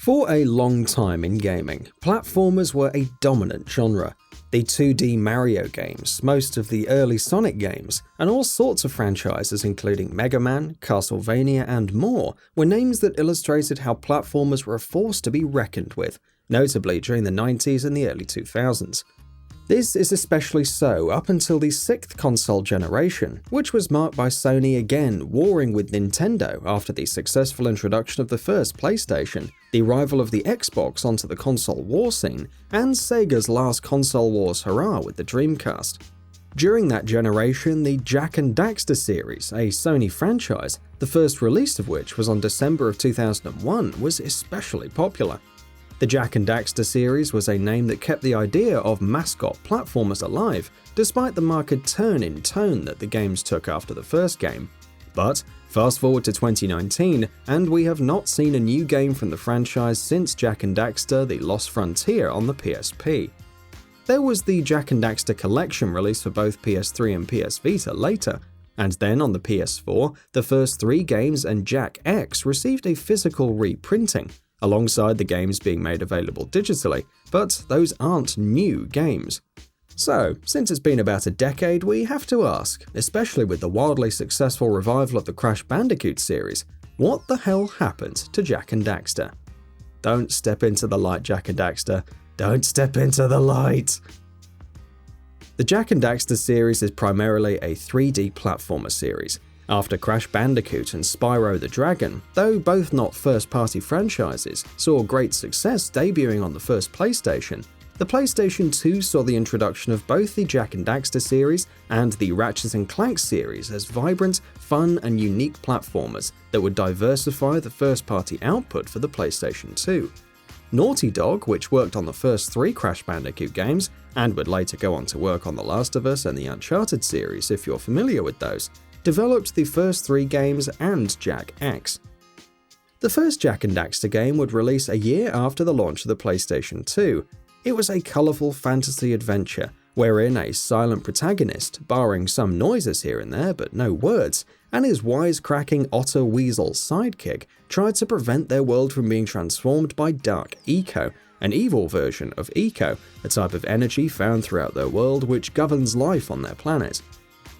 For a long time in gaming, platformers were a dominant genre. The 2D Mario games, most of the early Sonic games, and all sorts of franchises including Mega Man, Castlevania, and more were names that illustrated how platformers were a force to be reckoned with, notably during the 90s and the early 2000s. This is especially so up until the 6th console generation, which was marked by Sony again warring with Nintendo after the successful introduction of the first PlayStation, the arrival of the Xbox onto the console war scene, and Sega's last console wars hurrah with the Dreamcast. During that generation, the Jak and Daxter series, a Sony franchise, the first release of which was on December of 2001, was especially popular. The Jak and Daxter series was a name that kept the idea of mascot platformers alive, despite the marked turn in tone that the games took after the first game. But fast forward to 2019, and we have not seen a new game from the franchise since Jak and Daxter: The Lost Frontier on the PSP. There was the Jak and Daxter collection released for both PS3 and PS Vita later, and then on the PS4, the first 3 games and Jak X received a physical reprinting, alongside the games being made available digitally, but those aren't new games. So, since it's been about a decade, we have to ask, especially with the wildly successful revival of the Crash Bandicoot series, what the hell happened to Jak and Daxter? Don't step into the light, Jak and Daxter. Don't step into the light! The Jak and Daxter series is primarily a 3D platformer series. After Crash Bandicoot and Spyro the Dragon, though both not first-party franchises, saw great success debuting on the first PlayStation, the PlayStation 2 saw the introduction of both the Jak and Daxter series and the Ratchet & Clank series as vibrant, fun, and unique platformers that would diversify the first-party output for the PlayStation 2. Naughty Dog, which worked on the first 3 Crash Bandicoot games, and would later go on to work on The Last of Us and the Uncharted series if you're familiar with those, developed the first 3 games and Jak X. The first Jak and Daxter game would release a year after the launch of the PlayStation 2. It was a colourful fantasy adventure, wherein a silent protagonist, barring some noises here and there but no words, and his wisecracking otter weasel sidekick tried to prevent their world from being transformed by Dark Eco, an evil version of Eco, a type of energy found throughout their world which governs life on their planet.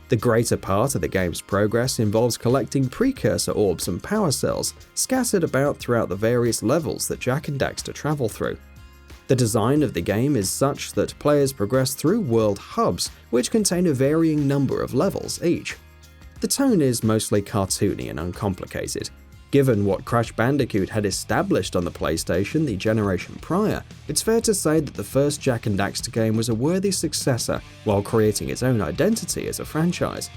The greater part of the game's progress involves collecting precursor orbs and power cells scattered about throughout the various levels that Jak and Daxter travel through. The design of the game is such that players progress through world hubs, which contain a varying number of levels each. The tone is mostly cartoony and uncomplicated. Given what Crash Bandicoot had established on the PlayStation the generation prior, it's fair to say that the first Jak and Daxter game was a worthy successor while creating its own identity as a franchise.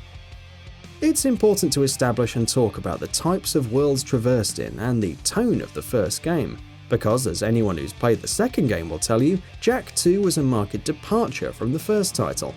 It's important to establish and talk about the types of worlds traversed in and the tone of the first game, because as anyone who's played the second game will tell you, Jak 2 was a marked departure from the first title.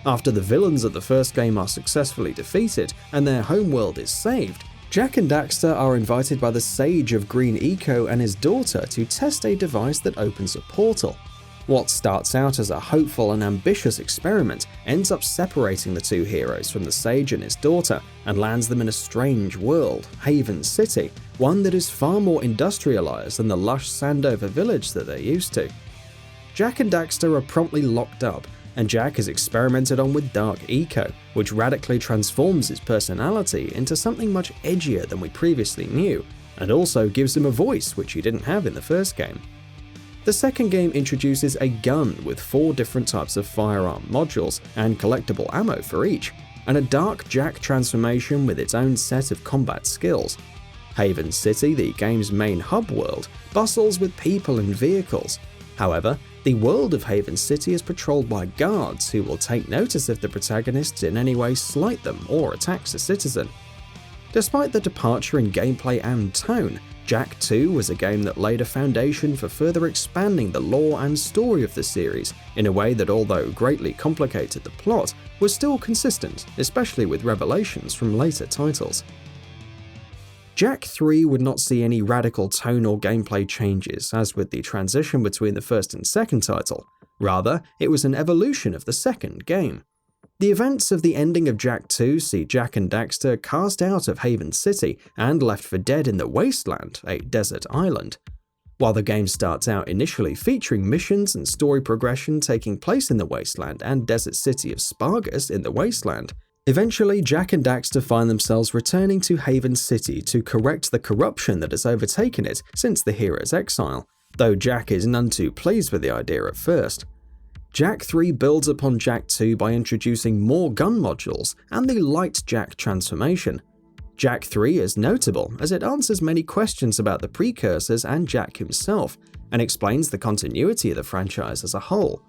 After the villains of the first game are successfully defeated and their homeworld is saved, Jak and Daxter are invited by the Sage of Green Eco and his daughter to test a device that opens a portal. What starts out as a hopeful and ambitious experiment ends up separating the two heroes from the Sage and his daughter and lands them in a strange world, Haven City, one that is far more industrialized than the lush Sandover village that they're used to. Jak and Daxter are promptly locked up, and Jak is experimented on with Dark Eco, which radically transforms his personality into something much edgier than we previously knew, and also gives him a voice which he didn't have in the first game. The second game introduces a gun with 4 different types of firearm modules and collectible ammo for each, and a Dark Jak transformation with its own set of combat skills. Haven City, the game's main hub world, bustles with people and vehicles. However, the world of Haven City is patrolled by guards who will take notice if the protagonists in any way slight them or attacks a citizen. Despite the departure in gameplay and tone, Jak 2 was a game that laid a foundation for further expanding the lore and story of the series in a way that, although greatly complicated the plot, was still consistent, especially with revelations from later titles. Jak 3 would not see any radical tone or gameplay changes, as with the transition between the first and second title. Rather, it was an evolution of the second game. The events of the ending of Jak 2 see Jak and Daxter cast out of Haven City and left for dead in the Wasteland, a desert island. While the game starts out initially featuring missions and story progression taking place in the wasteland and desert city of Spargus in the wasteland, eventually Jak and Daxter find themselves returning to Haven City to correct the corruption that has overtaken it since the hero's exile, though Jak is none too pleased with the idea at first. Jak 3 builds upon Jak 2 by introducing more gun modules and the Light Jak transformation. Jak 3 is notable as it answers many questions about the precursors and Jak himself, and explains the continuity of the franchise as a whole.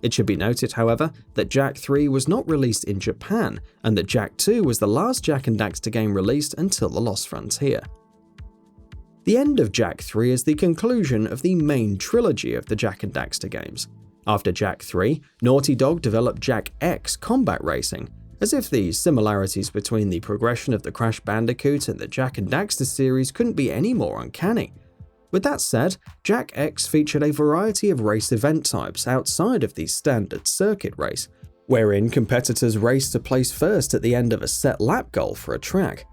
It should be noted, however, that Jak 3 was not released in Japan, and that Jak 2 was the last Jak and Daxter game released until The Lost Frontier. The End of Jak 3 is the conclusion of the main trilogy of the Jak and Daxter games. After Jak 3, Naughty Dog developed Jak X Combat Racing, as if the similarities between the progression of the Crash Bandicoot and the Jak and Daxter series couldn't be any more uncanny. With that said, Jak X featured a variety of race event types outside of the standard circuit race, wherein competitors raced to place first at the end of a set lap goal for a track.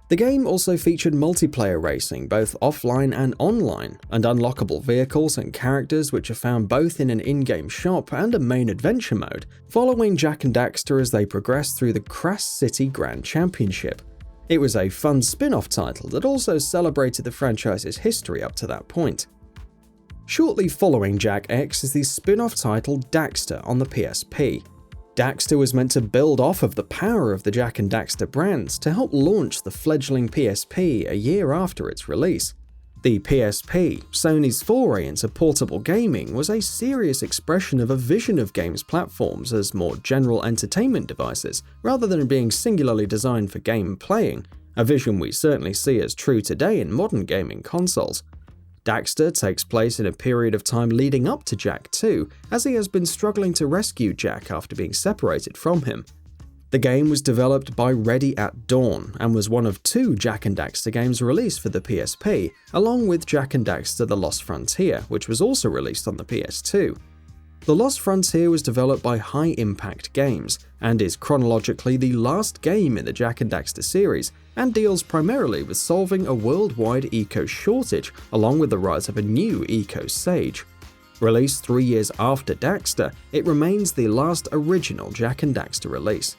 The game also featured multiplayer racing, both offline and online, and unlockable vehicles and characters which are found both in an in-game shop and a main adventure mode, following Jak and Daxter as they progress through the Crash City Grand Championship. It was a fun spin-off title that also celebrated the franchise's history up to that point. Shortly following Jak X is the spin-off title Daxter on the PSP. Daxter was meant to build off of the power of the Jak and Daxter brands to help launch the fledgling PSP a year after its release. The PSP, Sony's foray into portable gaming, was a serious expression of a vision of games platforms as more general entertainment devices, rather than being singularly designed for game playing, a vision we certainly see as true today in modern gaming consoles. Daxter takes place in a period of time leading up to Jak 2, as he has been struggling to rescue Jak after being separated from him. The game was developed by Ready at Dawn and was one of 2 Jak and Daxter games released for the PSP, along with Jak and Daxter The Lost Frontier, which was also released on the PS2. The Lost Frontier was developed by High Impact Games, and is chronologically the last game in the Jak and Daxter series, and deals primarily with solving a worldwide eco shortage, along with the rise of a new eco sage. Released 3 years after Daxter, it remains the last original Jak and Daxter release.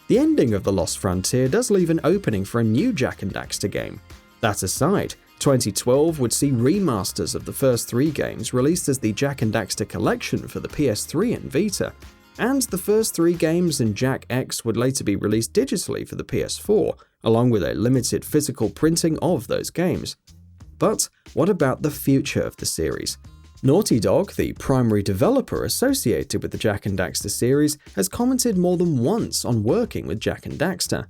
The ending of The Lost Frontier does leave an opening for a new Jak and Daxter game. That aside, 2012 would see remasters of the first 3 games released as the Jak and Daxter collection for the PS3 and Vita, and the first 3 games in Jak X would later be released digitally for the PS4, along with a limited physical printing of those games. But what about the future of the series? Naughty Dog, the primary developer associated with the Jak and Daxter series, has commented more than once on working with Jak and Daxter.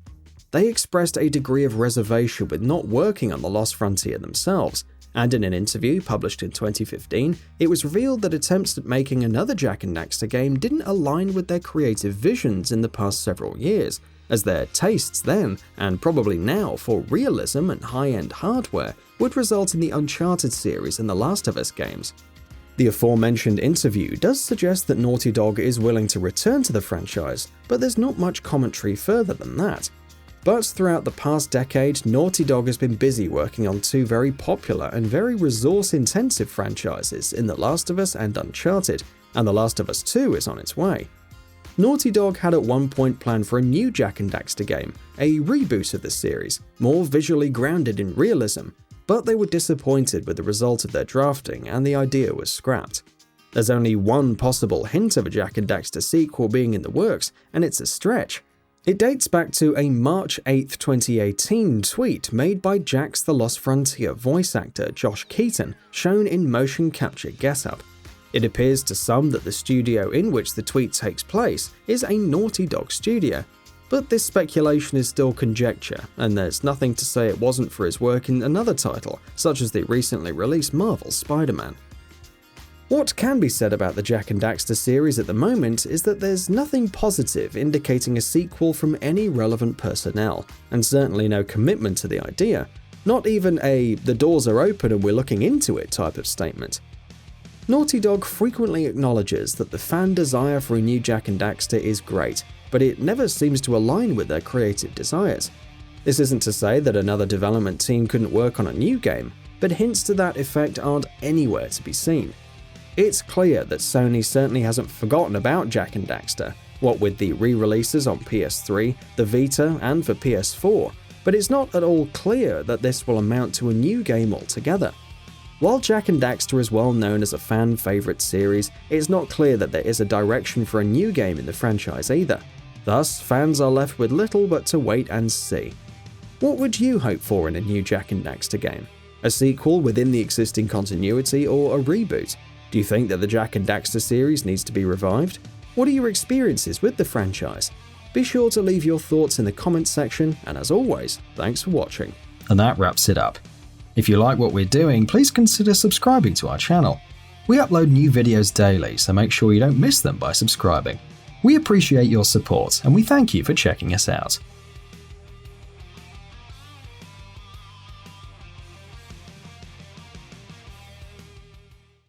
They expressed a degree of reservation with not working on The Lost Frontier themselves, and in an interview published in 2015, it was revealed that attempts at making another Jak and Daxter game didn't align with their creative visions in the past several years, as their tastes then, and probably now, for realism and high-end hardware would result in the Uncharted series and The Last of Us games. The aforementioned interview does suggest that Naughty Dog is willing to return to the franchise, but there's not much commentary further than that. But throughout the past decade, Naughty Dog has been busy working on 2 very popular and very resource-intensive franchises in The Last of Us and Uncharted, and The Last of Us 2 is on its way. Naughty Dog had at one point planned for a new Jak and Daxter game, a reboot of the series, more visually grounded in realism, but they were disappointed with the result of their drafting and the idea was scrapped. There's only one possible hint of a Jak and Daxter sequel being in the works, and it's a stretch. It dates back to a March 8, 2018 tweet made by Jak's The Lost Frontier voice actor Josh Keaton, shown in motion capture getup. It appears to some that the studio in which the tweet takes place is a Naughty Dog studio, but this speculation is still conjecture, and there's nothing to say it wasn't for his work in another title, such as the recently released Marvel's Spider-Man. What can be said about the Jak and Daxter series at the moment is that there's nothing positive indicating a sequel from any relevant personnel, and certainly no commitment to the idea, not even a "the doors are open and we're looking into it" type of statement. Naughty Dog frequently acknowledges that the fan desire for a new Jak and Daxter is great, but it never seems to align with their creative desires. This isn't to say that another development team couldn't work on a new game. but hints to that effect aren't anywhere to be seen. It's clear that Sony certainly hasn't forgotten about Jak and Daxter, what with the re-releases on PS3, the Vita, and for PS4, but it's not at all clear that this will amount to a new game altogether. While Jak and Daxter is well known as a fan favourite series, it's not clear that there is a direction for a new game in the franchise either. Thus, fans are left with little but to wait and see. What would you hope for in a new Jak and Daxter game? A sequel within the existing continuity or a reboot? Do you think that the Jak and Daxter series needs to be revived? What are your experiences with the franchise? Be sure to leave your thoughts in the comments section, and as always, thanks for watching. And that wraps it up. If you like what we're doing, please consider subscribing to our channel. We upload new videos daily, so make sure you don't miss them by subscribing. We appreciate your support, and we thank you for checking us out.